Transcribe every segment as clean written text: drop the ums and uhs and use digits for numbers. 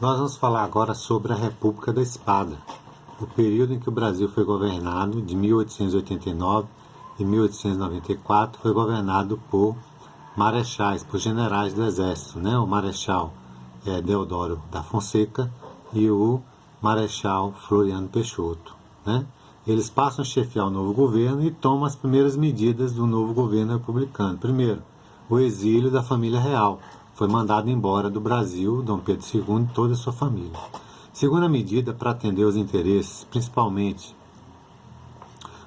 Nós vamos falar agora sobre a República da Espada, o período em que o Brasil foi governado, de 1889 e 1894, foi governado por marechais, por generais do Exército, né? O Marechal Deodoro da Fonseca e o Marechal Floriano Peixoto, né? Eles passam a chefiar o novo governo e tomam as primeiras medidas do novo governo republicano. Primeiro, o exílio da família real. Foi mandado embora do Brasil Dom Pedro II e toda a sua família. Segunda medida, para atender os interesses, principalmente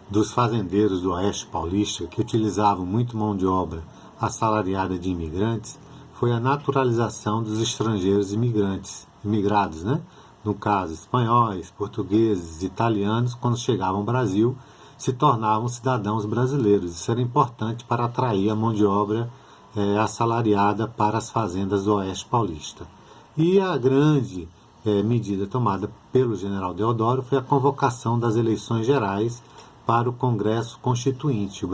dos fazendeiros do Oeste Paulista, que utilizavam muito mão de obra assalariada de imigrantes, foi a naturalização dos estrangeiros imigrados, né? No caso, espanhóis, portugueses, italianos, quando chegavam ao Brasil, se tornavam cidadãos brasileiros. Isso era importante para atrair a mão de obra assalariada para as fazendas do Oeste Paulista. E a grande medida tomada pelo general Deodoro foi a convocação das eleições gerais para o Congresso Constituinte.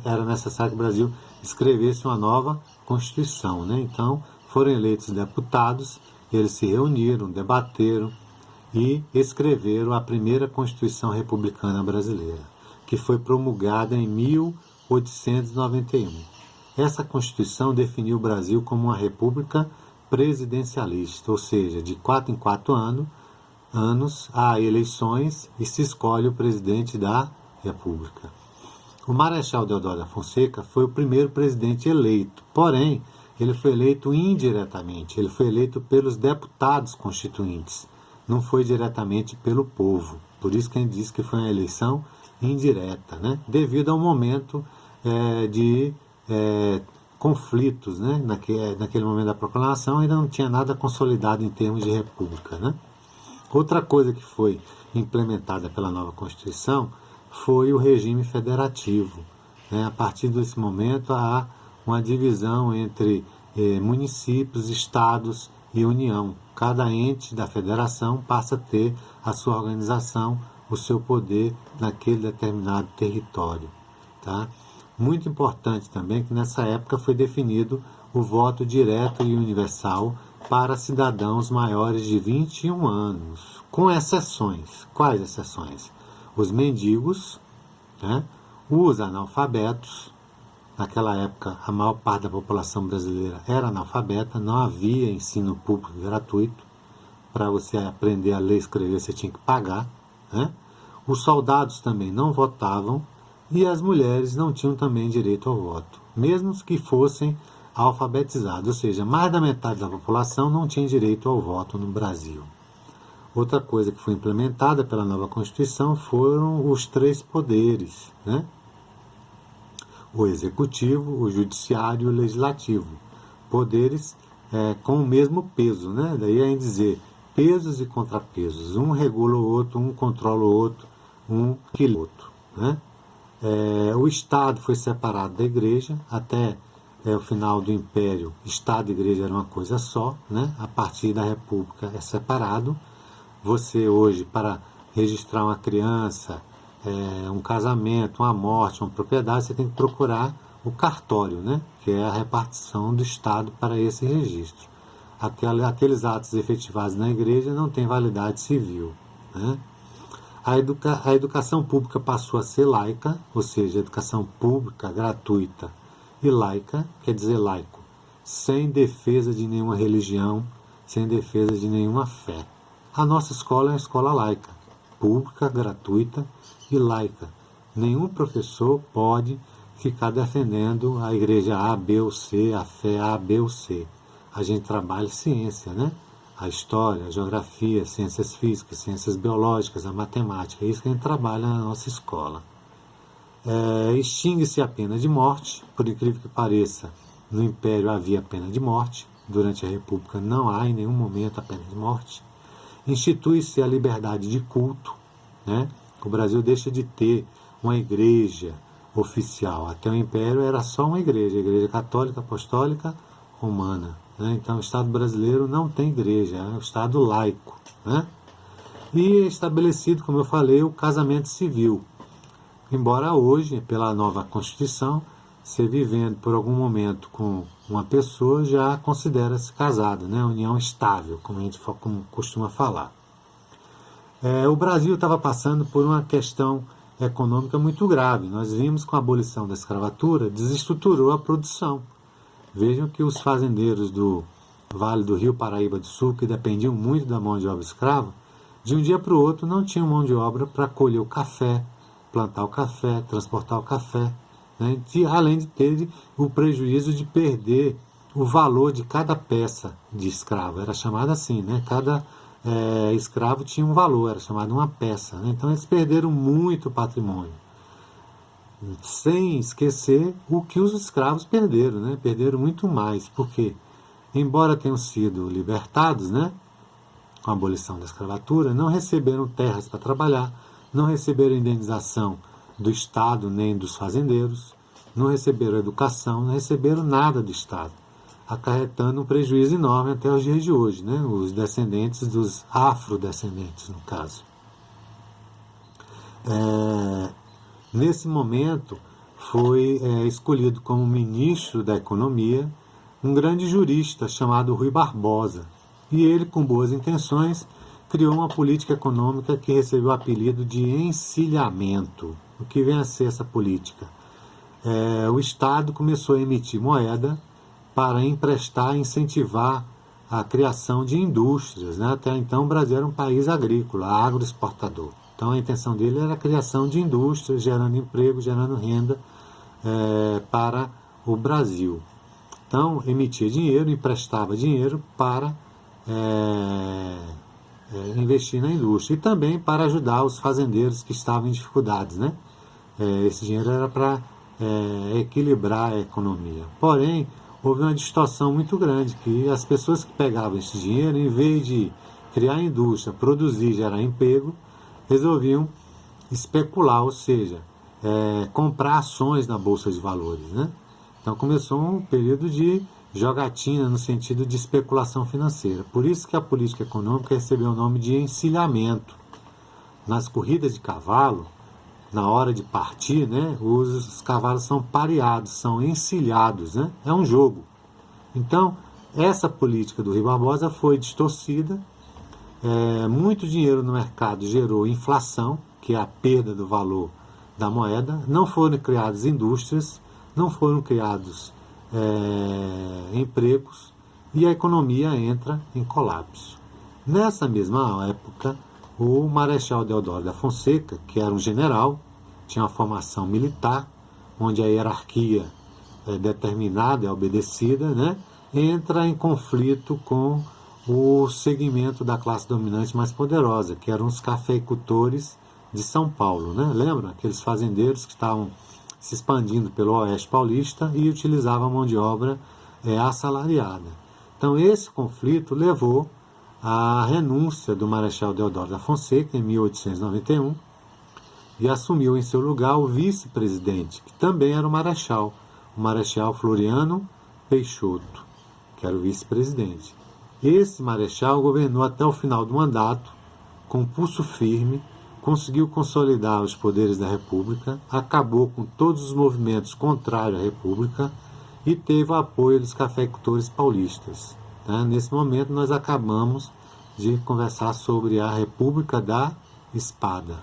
Era necessário que o Brasil escrevesse uma nova Constituição, né? Então foram eleitos deputados, eles se reuniram, debateram e escreveram a primeira Constituição Republicana Brasileira, que foi promulgada em 1891. Essa Constituição definiu o Brasil como uma república presidencialista, ou seja, de 4 em 4 anos há eleições e se escolhe o presidente da República. O Marechal Deodoro da Fonseca foi o primeiro presidente eleito, porém, ele foi eleito indiretamente, ele foi eleito pelos deputados constituintes, não foi diretamente pelo povo. Por isso que a gente diz que foi uma eleição indireta, né? Devido ao momento de conflitos, né? Naquele momento da proclamação ainda não tinha nada consolidado em termos de república, né? Outra coisa que foi implementada pela nova Constituição foi o regime federativo, né? A partir desse momento há uma divisão entre municípios, estados e União. Cada ente da federação passa a ter a sua organização, o seu poder naquele determinado território, tá? Muito importante também que nessa época foi definido o voto direto e universal para cidadãos maiores de 21 anos, com exceções. Quais exceções? Os mendigos, né? Os analfabetos. Naquela época, a maior parte da população brasileira era analfabeta, não havia ensino público gratuito. Para você aprender a ler e escrever, você tinha que pagar, né? Os soldados também não votavam e as mulheres não tinham também direito ao voto, mesmo que fossem alfabetizados, ou seja, mais da metade da população não tinha direito ao voto no Brasil. Outra coisa que foi implementada pela nova Constituição foram os 3 poderes, né? O executivo, o judiciário e o legislativo. Poderes com o mesmo peso, né? Daí é em dizer pesos e contrapesos. Um regula o outro, um controla o outro, um equilibra o outro, né? O Estado foi separado da Igreja, até o final do Império, Estado e Igreja eram uma coisa só, né? A partir da República é separado. Você hoje, para registrar uma criança, um casamento, uma morte, uma propriedade, você tem que procurar o cartório, né? Que é a repartição do Estado para esse registro. Aqueles atos efetivados na Igreja não têm validade civil, né? A educação pública passou a ser laica, ou seja, educação pública, gratuita e laica, quer dizer laico, sem defesa de nenhuma religião, sem defesa de nenhuma fé. A nossa escola é uma escola laica, pública, gratuita e laica. Nenhum professor pode ficar defendendo a igreja A, B ou C, a fé A, B ou C. A gente trabalha ciência, né? A história, a geografia, ciências físicas, ciências biológicas, a matemática. É isso que a gente trabalha na nossa escola. Extingue-se a pena de morte, por incrível que pareça, no Império havia pena de morte, durante a República não há em nenhum momento a pena de morte. Institui-se a liberdade de culto, né? O Brasil deixa de ter uma igreja oficial. Até o Império era só uma igreja, a Igreja Católica, Apostólica, Romana, né? Então o Estado brasileiro não tem igreja, é um Estado laico, né? E é estabelecido, como eu falei, o casamento civil. Embora hoje, pela nova Constituição, você vivendo por algum momento com uma pessoa já considera-se casado, né? União estável, como a gente costuma falar. O Brasil estava passando por uma questão econômica muito grave. Nós vimos com a abolição da escravatura, desestruturou a produção. Vejam que os fazendeiros do Vale do Rio Paraíba do Sul, que dependiam muito da mão de obra escrava, de um dia para o outro não tinham mão de obra para colher o café, plantar o café, transportar o café, né? Além de ter o prejuízo de perder o valor de cada peça de escravo. Era chamado assim, né? Cada escravo tinha um valor, era chamado uma peça, né? Então eles perderam muito patrimônio. Sem esquecer o que os escravos perderam, né? Perderam muito mais, porque, embora tenham sido libertados, né, com a abolição da escravatura, não receberam terras para trabalhar, não receberam indenização do Estado nem dos fazendeiros, não receberam educação, não receberam nada do Estado, acarretando um prejuízo enorme até os dias de hoje, né? Os descendentes dos afrodescendentes, no caso. Nesse momento, foi escolhido como ministro da Economia um grande jurista chamado Rui Barbosa. E ele, com boas intenções, criou uma política econômica que recebeu o apelido de encilhamento. O que vem a ser essa política? O Estado começou a emitir moeda para emprestar e incentivar a criação de indústrias, né? Até então o Brasil era um país agrícola, agroexportador. Então a intenção dele era a criação de indústrias, gerando emprego, gerando renda para o Brasil. Então emitia dinheiro, emprestava dinheiro para investir na indústria e também para ajudar os fazendeiros que estavam em dificuldades, né? Esse dinheiro era para equilibrar a economia. Porém, houve uma distorção muito grande, que as pessoas que pegavam esse dinheiro, em vez de criar indústria, produzir, gerar emprego, resolviam especular, ou seja, comprar ações na Bolsa de Valores, né? Então começou um período de jogatina no sentido de especulação financeira. Por isso que a política econômica recebeu o nome de encilhamento. Nas corridas de cavalo, na hora de partir, né, os cavalos são pareados, são encilhados, né? É um jogo. Então, essa política do Rui Barbosa foi distorcida. Muito dinheiro no mercado gerou inflação, que é a perda do valor da moeda. Não foram criadas indústrias, não foram criados empregos e a economia entra em colapso. Nessa mesma época, o Marechal Deodoro da Fonseca, que era um general, tinha uma formação militar, onde a hierarquia é determinada, é obedecida, né? Entra em conflito com o segmento da classe dominante mais poderosa, que eram os cafeicultores de São Paulo, né? Lembra? Aqueles fazendeiros que estavam se expandindo pelo oeste paulista e utilizavam a mão de obra assalariada. Então esse conflito levou à renúncia do Marechal Deodoro da Fonseca em 1891 e assumiu em seu lugar o vice-presidente, que também era o Marechal Floriano Peixoto, que era o vice-presidente. Esse marechal governou até o final do mandato, com pulso firme, conseguiu consolidar os poderes da República, acabou com todos os movimentos contrários à República e teve o apoio dos cafeicultores paulistas. Nesse momento nós acabamos de conversar sobre a República da Espada.